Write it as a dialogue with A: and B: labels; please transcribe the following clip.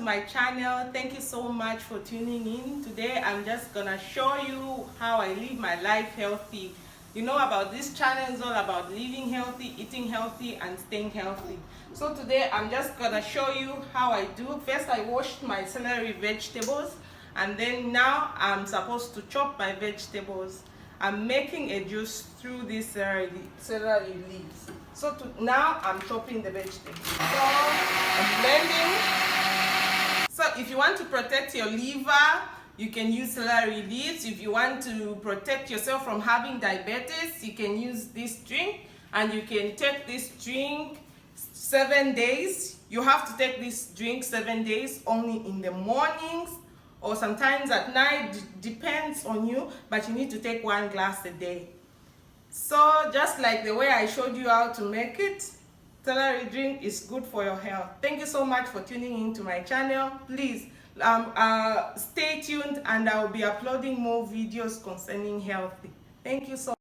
A: my channel. Thank you so much for tuning in. Today I'm just gonna show you how I live my life healthy. You know about this channel is all about living healthy, eating healthy, and staying healthy. So today I'm just gonna show you how I do. First I washed my celery vegetables, and then now I'm supposed to chop my vegetables. I'm making a juice through these celery leaves. So now I'm chopping the vegetables. So I'm blending. So if you want to protect your liver, you can use celery leaves. If you want to protect yourself from having diabetes, you can use this drink, and you can take this drink 7 days. You have to take this drink 7 days, only in the mornings or sometimes at night, depends on you, but you need to take 1 glass a day. So just like the way I showed you how to make it, celery drink is good for your health. Thank you so much for tuning in to my channel. Please stay tuned, and I will be uploading more videos concerning healthy. Thank you so much.